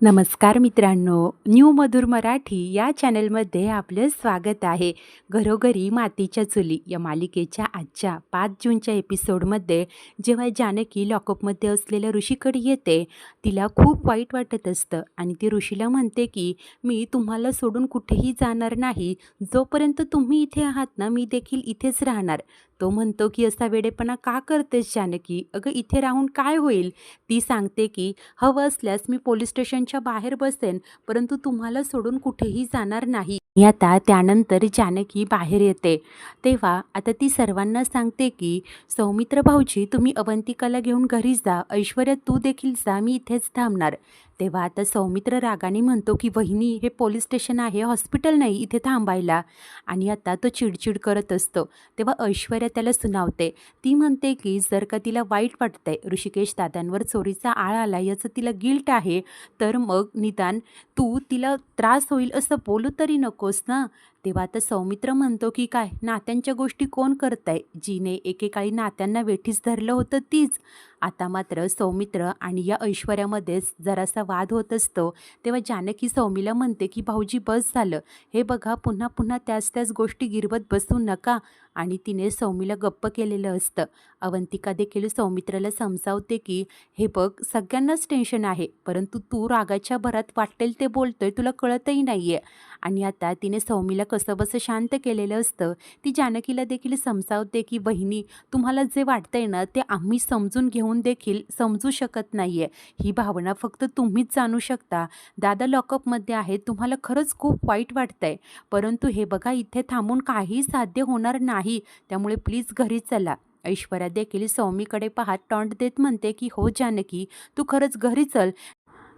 नमस्कार मित्रांनो, न्यू मधुर मराठी या चॅनलमध्ये आपलं स्वागत आहे. घरोघरी मातीच्या चुली या मालिकेच्या आजच्या 5 जूनच्या एपिसोडमध्ये जेव्हा जानकी लॉकअपमध्ये असलेल्या ऋषीकडे येते, तिला खूप वाईट वाटत असतं आणि ती ऋषीला म्हणते की मी तुम्हाला सोडून कुठेही जाणार नाही. जोपर्यंत तुम्ही इथे आहात ना, मी देखील इथेच राहणार. तो म्हणतो की असा वेडेपणा का करतेस जानकी? अगं इथे राहून काय होईल? ती सांगते की हवं असल्यास मी पोलीस स्टेशनच्या बाहेर बसेन, परंतु तुम्हाला सोडून कुठेही जाणार नाही. आणि आता त्यानंतर जानकी बाहेर येते. तेव्हा आता ती सर्वांना सांगते की सौमित्र भाऊजी तुम्ही अवंतिकाला घेऊन घरी जा, ऐश्वर्या तू देखील जा, मी इथेच थांबणार. तेव्हा आता सौमित्र रागाने म्हणतो की वहिनी हे पोलीस स्टेशन आहे, हॉस्पिटल नाही इथे थांबायला. आणि आता तो चिडचिड करत असतो. तेव्हा ऐश्वर्या त्याला सुनावते. ती म्हणते की जर का तिला वाईट वाटतंय, ऋषिकेश दादांवर चोरीचा आळ आला याचं तिला गिल्ट आहे, तर मग निदान तू तिला त्रास होईल असं बोलू तरी नकोस ना. तेव्हा आता सौमित्र म्हणतो की काय नात्यांच्या गोष्टी कोण करताय? जिने एकेकाळी नात्यांना वेठीस धरलं होतं तीच. आता मात्र सौमित्र आणि या ऐश्वर्यामध्येच जरासा वाद होत असतो. तेव्हा जानकी सौमीला म्हणते की भाऊजी बस झालं, हे बघा पुन्हा पुन्हा त्याच त्याच गोष्टी गिरवत बसू नका. आणि तिने सौमीला गप्प केलेलं असतं. अवंतिका देखील सौमित्राला समजावते की हे बघ सगळ्यांनाच टेन्शन आहे, परंतु तू रागाच्या भरात वाटेल ते बोलतोय, तुला कळतही नाही आहे. आणि आता तिने सौमीला कसंबसं शांत केलेलं असतं. ती जानकीला देखील समजावते की बहिणी तुम्हाला जे वाटतंय ना ते आम्ही समजून घेऊन देखील समजू शकत नाही आहे. ही भावना फक्त तुम्हीच जाणू शकता. दादा लॉकअपमध्ये आहे, तुम्हाला खरंच खूप वाईट वाटतंय, परंतु हे बघा इथे थांबून काहीही साध्य होणार नाही, त्यामुळे प्लीज घरी चला. ऐश्वर्या देखील सौमीकडे पाहत टॉन्ट देत म्हणते की हो जानकी तू खरंच घरी चल,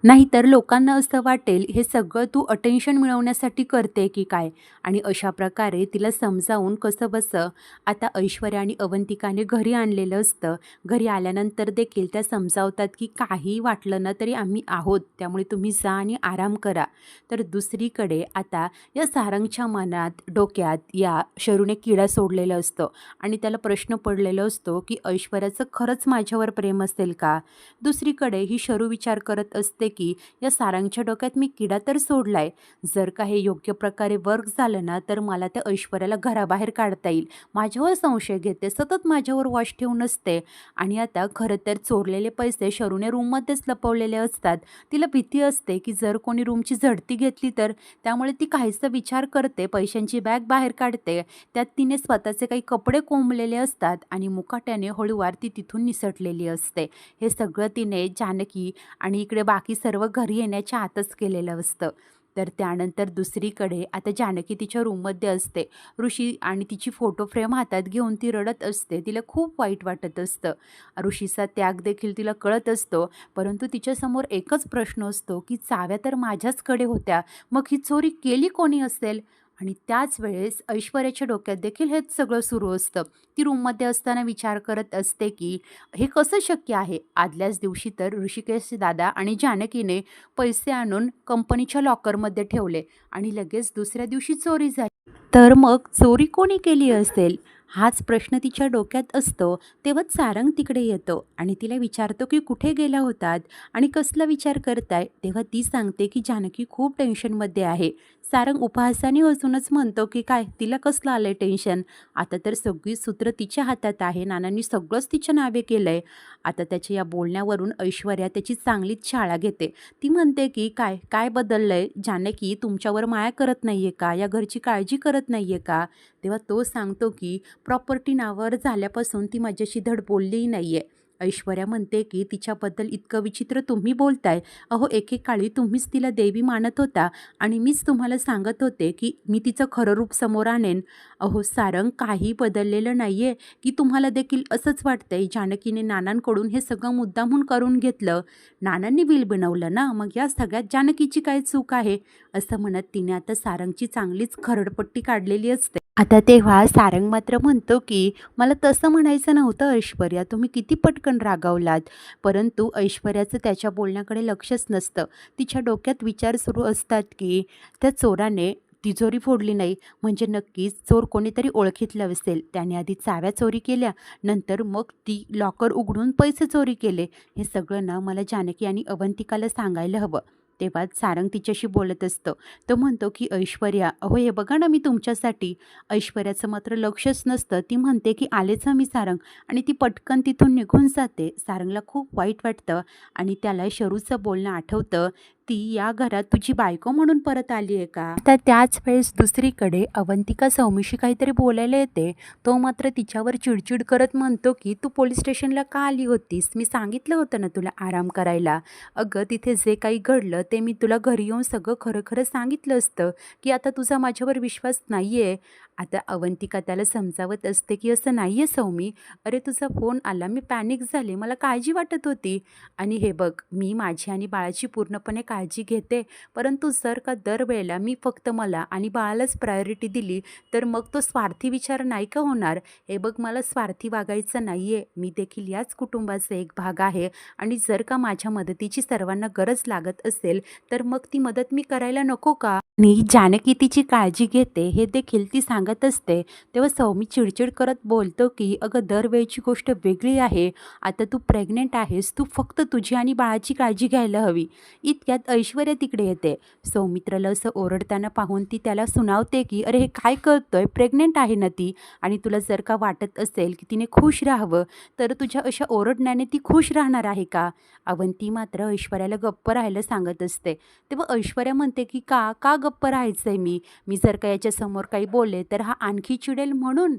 नाहीतर लोकांना असं वाटेल हे सगळं तू अटेन्शन मिळवण्यासाठी करते की काय. आणि अशा प्रकारे तिला समजावून कसंबसं आता ऐश्वर्या आणि अवंतिकाने घरी आणलेलं असतं. घरी आल्यानंतर देखील त्या समजावतात की काही वाटलं ना तरी आम्ही आहोत, त्यामुळे तुम्ही जा आणि आराम करा. तर दुसरीकडे आता या सारंगच्या मनात डोक्यात या शरूने किडा सोडलेला असतो आणि त्याला प्रश्न पडलेला असतो की ऐश्वर्याचं खरंच माझ्यावर प्रेम असेल का. दुसरीकडे ही शरू विचार करत असते की या सारंगच्या डोक्यात मी किडा तर सोडलाय, जर का हे योग्य प्रकारे वर्क झालं ना तर मला त्या ऐश्वर्याला घराबाहेर काढता येईल. माझ्यावर संशय घेते, सतत माझ्यावर वॉश ठेवून असते. आणि आता खरं तर चोरलेले पैसे शरूने रूममध्येच लपवलेले असतात. तिला भीती असते की जर कोणी रूमची झडती घेतली तर, त्यामुळे ती काहीसा विचार करते, पैशांची बॅग बाहेर काढते, त्यात तिने स्वतःचे काही कपडे कोंबलेले असतात आणि मुकाट्याने हळूवार ती तिथून निसटलेली असते. हे सगळं तिने जानकी आणि इकडे बाकी सर्व घरी येण्याच्या आतच केलेलं असतं. तर त्यानंतर दुसरीकडे आता जानकी तिच्या रूममध्ये असते. ऋषी आणि तिची फोटो फ्रेम हातात घेऊन ती रडत असते. तिला खूप वाईट वाटत असतं. ऋषीचा त्याग देखील तिला कळत असतो, परंतु तिच्यासमोर एकच प्रश्न असतो की चाव्या तर माझ्याचकडे होत्या, मग ही चोरी केली कोणी असेल. आणि त्याच वेळेस ऐश्वर्याच्या डोक्यात देखील हेच सगळं सुरू असतं. ती रूममध्ये असताना विचार करत असते की हे कसं शक्य आहे. आदल्याच दिवशी तर ऋषिकेश दादा आणि जानकीने पैसे आणून कंपनीच्या लॉकरमध्ये ठेवले आणि लगेच दुसऱ्या दिवशी चोरी झाली. तर मग चोरी कोणी केली असेल हाच प्रश्न तिच्या डोक्यात असतो. तेव्हाच सारंग तिकडे येतो आणि तिला विचारतो की कुठे गेला होतात आणि कसला विचार करताय. तेव्हा ती सांगते की जानकी खूप टेन्शनमध्ये आहे. सारंग उपहासाने हसूनच म्हणतो की काय तिला कसलं आलंय टेन्शन, आता तर सगळी सूत्र तिच्या हातात आहे, नानांनी सगळंच तिच्या नावे केलंय. आता त्याच्या या बोलण्यावरून ऐश्वर्या त्याची चांगलीच शाळा घेते. ती म्हणते की काय काय बदललंय जानकी, तुमच्यावर माया करत नाहीये का, या घरची काळजी करत नाहीये का. तेव्हा तो सांगतो की प्रॉपर्टी नावावर झाल्यापासून ती माझ्याशी धड बोललीही नाही आहे. ऐश्वर्या म्हणते की तिच्याबद्दल इतकं विचित्र तुम्ही बोलताय. अहो एकेकाळी तुम्हीच तिला देवी मानत होता आणि मीच तुम्हाला सांगत होते की मी तिचं खरं रूप समोर आणेन. अहो सारंग काही बदललेलं नाही आहे की तुम्हाला देखील असंच वाटतंय. जानकीने नानांकडून हे सगळं मुद्दामून करून घेतलं, नानांनी बिल बनवलं ना, मग या सगळ्यात जानकीची काय चूक आहे. असं म्हणत तिने आता सारंगची चांगलीच खरडपट्टी काढलेली असते. आता तेव्हा सारंग मात्र म्हणतो की मला तसं म्हणायचं नव्हतं ऐश्वर्या, तुम्ही किती पटकन रागावलात. परंतु ऐश्वर्याचं त्याच्या बोलण्याकडे लक्षच नसतं. तिच्या डोक्यात विचार सुरू असतात की त्या चोराने तिजोरी फोडली नाही म्हणजे नक्कीच चोर कोणीतरी ओळखीतलं असेल. त्याने आधी चाव्या चोरी केल्या, नंतर मग ती लॉकर उघडून पैसे चोरी केले. हे सगळं ना मला जानकी आणि अवंतिकाला सांगायला हवं. तेव्हा सारंग तिच्याशी बोलत असतं. तो म्हणतो की ऐश्वर्या, अहो हे बघा ना मी तुमच्यासाठी. ऐश्वर्याचं मात्र लक्षच नसतं. ती म्हणते की आलेच हं मी सारंग, आणि ती पटकन तिथून निघून जाते. सारंगला खूप वाईट वाटतं आणि त्याला शरूचं बोलणं आठवतं. ती या घरात तुझी बायको म्हणून परत आली आहे का? आता त्याच वेळेस दुसरीकडे अवंतिका सौमीशी काहीतरी बोलायला येते. तो मात्र तिच्यावर चिडचिड करत म्हणतो की तू पोलीस स्टेशनला का आली होतीस? मी सांगितलं होतं ना तुला आराम करायला. अगं तिथे जे काही घडलं ते मी तुला घरी येऊन सगळं खरं खरं सांगितलं असतं, की आता तुझा माझ्यावर विश्वास नाही आहे. आता अवंतिका त्याला समजावत असते की असं नाही आहे सौमी. अरे तुझा फोन आला, मी पॅनिक झाले, मला काळजी वाटत होती. आणि हे बघ, मी माझी आणि बाळाची पूर्णपणे काळजी घेते. परंतु जर का दरवेळेला मी फक्त मला आणि बाळालाच प्रायोरिटी दिली, तर मग तो स्वार्थी विचार नाही का होणार? हे बघ, मला स्वार्थी वागायचं नाही आहे. मी देखील याच कुटुंबाचा एक भाग आहे आणि जर का माझ्या मदतीची सर्वांना गरज लागत असेल, तर मग ती मदत मी करायला नको का? आणि जानकी तिची काळजी घेते हे देखील ती सांगत असते. तेव्हा सौमी चिडचिड करत बोलतो की अगं दरवेळची गोष्ट वेगळी आहे. आता तू प्रेग्नेंट आहेस, तू फक्त तुझी आणि बाळाची काळजी घ्यायला हवी. इतक्यात ऐश्वर्या तिकडे येते. सौमित्राला असं ओरडताना पाहून ती त्याला सुनावते की अरे हे काय करतोय, प्रेग्नेंट आहे ना ती, आणि तुला जर का वाटत असेल की तिने खुश राहावं, तर तुझ्या अशा ओरडण्याने ती खुश राहणार आहे का? अवंती मात्र ऐश्वर्याला गप्प राहायला सांगत असते. तेव्हा ऐश्वर्या म्हणते की का का गप्प राहायचंय मी? मी जर का याच्यासमोर काही बोलले तर हा आणखी चिडेल म्हणून.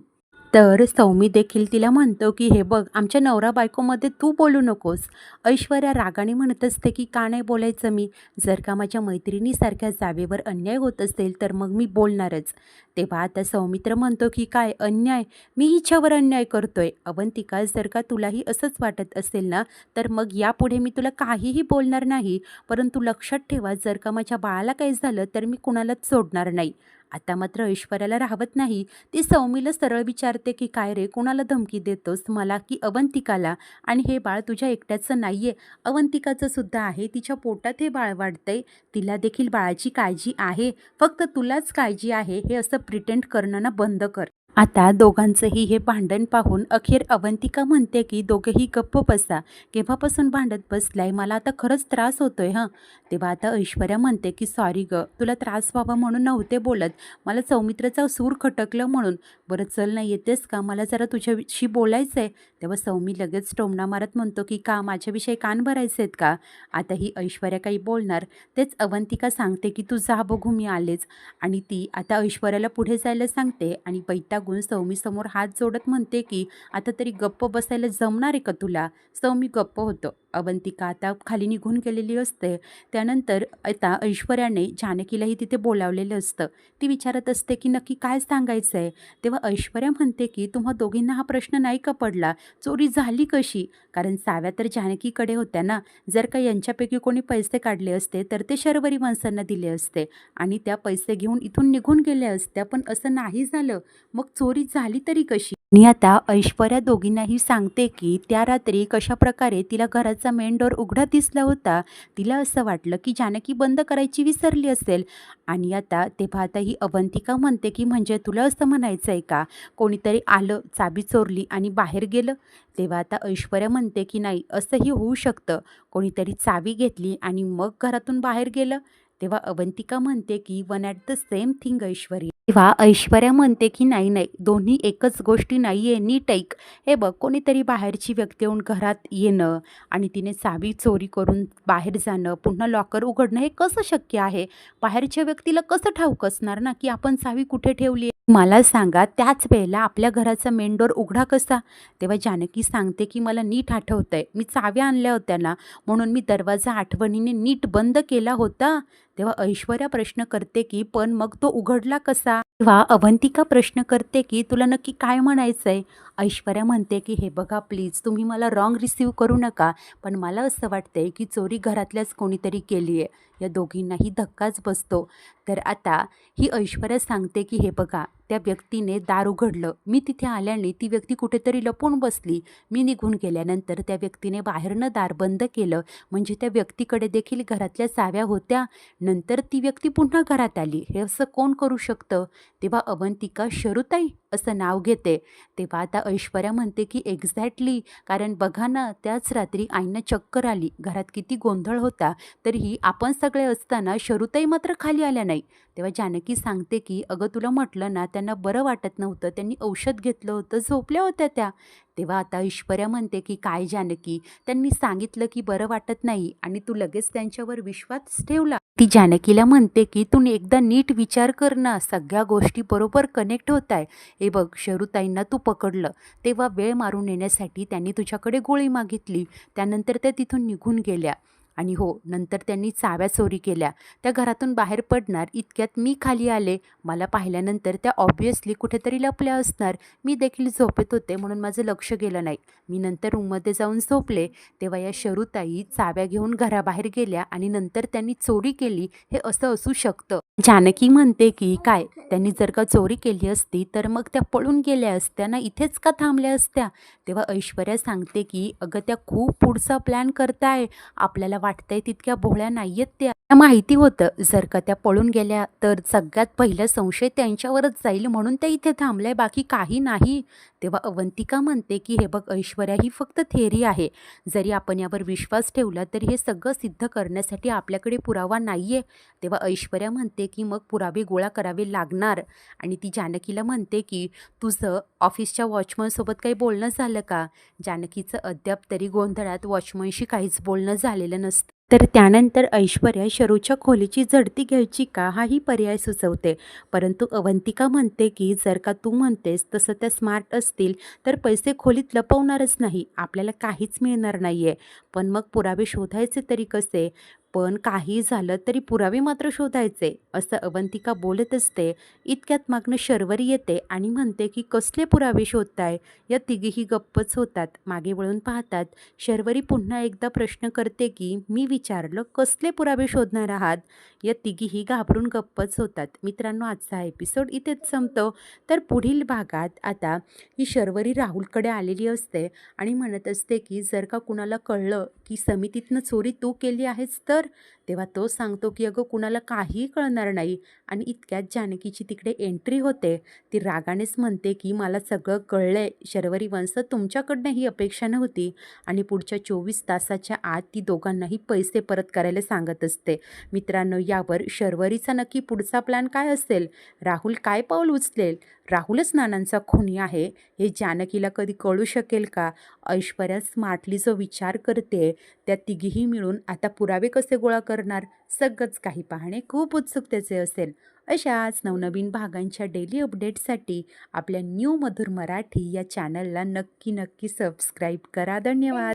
तर सौमी देखील तिला म्हणतो की हे बघ, आमच्या नवरा बायकोमध्ये तू बोलू नकोस. ऐश्वर्या रागाने म्हणत असते की का नाही बोलायचं मी? जर का माझ्या मैत्रिणीसारख्या जावेवर अन्याय होत असेल तर मग मी बोलणारच. तेव्हा आता सौमित्र म्हणतो की काय अन्याय? मी हिच्यावर अन्याय करतोय. अवंतिका, जर का तुलाही असंच वाटत असेल ना, तर मग यापुढे मी तुला काहीही बोलणार नाही. परंतु लक्षात ठेवा, जर का माझ्या बाळाला काही झालं तर मी कुणालाच सोडणार नाही. आता मात्र ऐश्वर्याला राहवत नाही. ती सौमीला सरळ विचारते की काय रे, कोणाला धमकी देतोस, मला की अवंतिकाला? आणि हे बाळ तुझ्या एकट्याचं नाहीये, अवंतिकाचं सुद्धा आहे. तिच्या पोटात हे बाळ वाढतंय, तिला देखील बाळाची काळजी आहे. फक्त तुलाच काळजी आहे हे असं प्रिटेंड करणं ना बंद कर. आता दोघांचंही हे भांडण पाहून अखेर अवंतिका म्हणते की दोघेही गप्प बसा. केव्हापासून भांडत बसलाय, मला आता खरंच त्रास होतोय हं. तेव्हा आता ऐश्वर्या म्हणते की सॉरी ग, तुला त्रास व्हावा म्हणून नव्हते बोलत, मला सौमित्राचा सूर खटकलं म्हणून. बरं चल ना, येतेस का? मला जरा तुझ्याशी बोलायचं आहे. तेव्हा सौमी लगेच टोमणा मारत म्हणतो की का, माझ्याविषयी कान भरायचे आहेत का? आता ही ऐश्वर्या काही बोलणार तेच अवंतिका सांगते की तू जा बघू, मी आलेच. आणि ती आता ऐश्वर्याला पुढे जायला सांगते आणि वैतागून सौमीसमोर हात जोडत म्हणते की आता तरी गप्प बसायला जमणार आहे का तुला? सौमी गप्प होतं. अवंतिका आता खाली निघून गेलेली असते. त्यानंतर आता ऐश्वर्याने जानकीलाही तिथे बोलावलेलं असतं. ती विचारत असते की नक्की काय सांगायचं आहे? तेव्हा ऐश्वर्या म्हणते की तुम्हा दोघींना हा प्रश्न नाही का पडला, चोरी झाली कशी? कारण साव्या तर जानकीकडे होत्या ना. जर का यांच्यापैकी कोणी पैसे काढले असते तर ते शर्वरी माणसांना दिले असते आणि त्या पैसे घेऊन इथून निघून गेल्या असत्या. पण असं नाही झालं. मग चोरी झाली तरी कशी? आणि आता ऐश्वर्या दोघींनाही सांगते की त्या रात्री कशाप्रकारे तिला घराचा मेन डोर उघडा दिसला होता. तिला असं वाटलं की जानकी बंद करायची विसरली असेल. आणि तेव्हा आता ही अवंतिका म्हणते की म्हणजे तुला असं म्हणायचं आहे का, कोणीतरी आलं, चाबी चोरली आणि बाहेर गेलं? तेव्हा आता ऐश्वर्या म्हणते की नाही, असंही होऊ शकतं. कोणीतरी चावी घेतली आणि मग घरातून बाहेर गेलं. तेव्हा अवंतिका म्हणते की one at the same thing Aishwarya. तेव्हा ऐश्वर्या म्हणते की नाही नाही, दोन्ही एकच गोष्टी नाही आहे, नीट ऐक. हे बघ, कोणीतरी बाहेरची व्यक्ती येऊन घरात येणं आणि तिने चावी चोरी करून बाहेर जाणं, पुन्हा लॉकर उघडणं, हे कसं शक्य आहे? बाहेरच्या व्यक्तीला कसं ठाऊक असणार ना की आपण चावी कुठे ठेवली आहे? मला सांगा, त्याच वेळेला आपल्या घराचा मेन डोर उघडा कसा? तेव्हा जानकी सांगते की मला नीट आठवतंय, मी चाव्या आणल्या होत्या ना, म्हणून मी दरवाजा आठवणीने नीट बंद केला होता. तेव्हा ऐश्वर्या प्रश्न करते की पण मग तो उघडला कसा? तेव्हा अवंतिका प्रश्न करते की तुला नक्की काय म्हणायचंय? ऐश्वर्या म्हणते की हे बघा प्लीज, तुम्ही मला रॉंग रिसीव करू नका, पण मला असं वाटतंय की चोरी घरातल्याच कोणीतरी केली आहे. या दोघींनाही धक्काच बसतो. तर आता ही ऐश्वर्या सांगते की हे बघा, त्या व्यक्तीने दार उघडलं, मी तिथे आल्याने ती व्यक्ती कुठेतरी लपून बसली. मी निघून गेल्यानंतर त्या व्यक्तीने बाहेरनं दार बंद केलं, म्हणजे त्या व्यक्तीकडे देखील घरातल्या चाव्या होत्या. नंतर ती व्यक्ती पुन्हा घरात आली. हे असं कोण करू शकतं? तेव्हा अवंतिका, शरुताई असं नाव घेते. तेव्हा आता ऐश्वर्या म्हणते की एक्झॅक्टली, कारण बघा ना त्याच रात्री आईंना चक्कर आली. घरात किती गोंधळ होता, तरीही आपण सगळे असताना शरुताई मात्र खाली आल्या नाही. तेव्हा जानकी सांगते की अगं तुला म्हटलं ना त्यांना बरं वाटत नव्हतं, त्यांनी औषध घेतलं होतं, झोपल्या होत्या त्या. तेव्हा आता ऐश्वर्या म्हणते की काय जानकी, त्यांनी सांगितलं की बरं वाटत नाही आणि तू लगेच त्यांच्यावर विश्वास ठेवला. ती जानकीला म्हणते की तू एकदा नीट विचार कर ना, सगळ्या गोष्टी बरोबर कनेक्ट होत आहे. हे बघ शरुताईंना तू पकडलं, तेव्हा वेळ मारून नेण्यासाठी त्यांनी तुझ्याकडे गोळी मागितली. त्यानंतर त्या तिथून निघून गेल्या आणि हो नंतर त्यांनी चाव्या चोरी केल्या. त्या घरातून बाहेर पडणार इतक्यात मी खाली आले. मला पाहिल्यानंतर त्या ऑब्व्हियसली कुठेतरी लपल्या असणार. मी देखील झोपेत होते म्हणून माझं लक्ष गेलं नाही. मी नंतर रूममध्ये जाऊन झोपले. तेव्हा या शरुताई चाव्या घेऊन घराबाहेर गेल्या आणि नंतर त्यांनी चोरी केली, हे असं असू शकतं. जानकी म्हणते की काय, त्यांनी जर का चोरी केली असती तर मग त्या पळून गेल्या असत्या ना, इथेच का थांबल्या असत्या. तेव्हा ऐश्वर्या सांगते की अगं त्या खूप पुढचा प्लॅन करताय, आपल्याला वाटतंय तितक्या भोळ्या नाहीयेत त्या. त्यांना माहिती होतं जर का त्या पळून गेल्या तर सगळ्यात पहिला संशय त्यांच्यावरच जाईल, म्हणून त्या इथे थांबल्या, बाकी काही नाही. तेव्हा अवंतिका म्हणते की हे बघ ऐश्वर्या, ही फक्त थेअरी आहे. जरी आपण यावर विश्वास ठेवला तरी हे सगळं सिद्ध करण्यासाठी आपल्याकडे पुरावा नाहीये. तेव्हा ऐश्वर्या म्हणते की मग पुरावे गोळा करावे लागणार आणि ती जानकीला म्हणते की तुझं ऑफिसच्या वॉचमनसोबत काही बोलणं झालं का. जानकीचं अद्याप तरी गोंधळात वॉचमनशी काहीच बोलणं झालेलं नसतं. तर त्यानंतर ऐश्वर्या शरूच्या खोलीची झडती घ्यायची का, हाही पर्याय सुचवते. परंतु अवंतिका म्हणते की जर का तू म्हणतेस तसं त्या स्मार्ट असतील तर पैसे खोलीत लपवणारच नाही, आपल्याला काहीच मिळणार नाहीये. पण मग पुरावे शोधायचे तरी कसे. पण काही झालं तरी पुरावे मात्र शोधायचे, असं अवंतिका बोलत असते. इतक्यात मागणं शर्वरी येते आणि म्हणते की कसले पुरावे शोधताय. या तिघीही गप्पच होतात. मागे वळून पाहतात. शर्वरी पुन्हा एकदा प्रश्न करते की मी विचारलं कसले पुरावे शोधणार आहात. या तिघीही घाबरून गप्पच होतात. मित्रांनो, आजचा एपिसोड इथेच संपतो. तर पुढील भागात आता ही शर्वरी राहुलकडे आलेली असते आणि म्हणत असते की जर का कुणाला कळलं की समितीतनं चोरी तू केली आहेस तर. तेव्हा तो सांगतो की अगं कुणाला काहीही कळणार नाही. आणि इतक्यात जानकीची तिकडे एंट्री होते. ती रागानेच म्हणते की मला सगळं कळलंय शर्वरी वंश, तुमच्याकडनं ही अपेक्षा नव्हती. आणि पुढच्या 24 तासाच्या आत ती दोघांनाही पैसे परत करायला सांगत असते. मित्रांनो, यावर शर्वरीचा नक्की पुढचा प्लॅन काय असेल, राहुल काय पाऊल उचलेल, राहुलच नानांचा खुनी आहे हे जानकीला कधी कळू शकेल का. ऐश्वर्या स्मार्टली जो विचार करते, त्या तिघीही मिळून आता पुरावे कसे गोळा करणार, सगळंच काही पाहणे खूप उत्सुकतेचे असेल. अशाच नवनवीन भागांच्या डेली अपडेटसाठी आपल्या न्यू मधुर मराठी या चॅनलला नक्की नक्की सबस्क्राईब करा. धन्यवाद.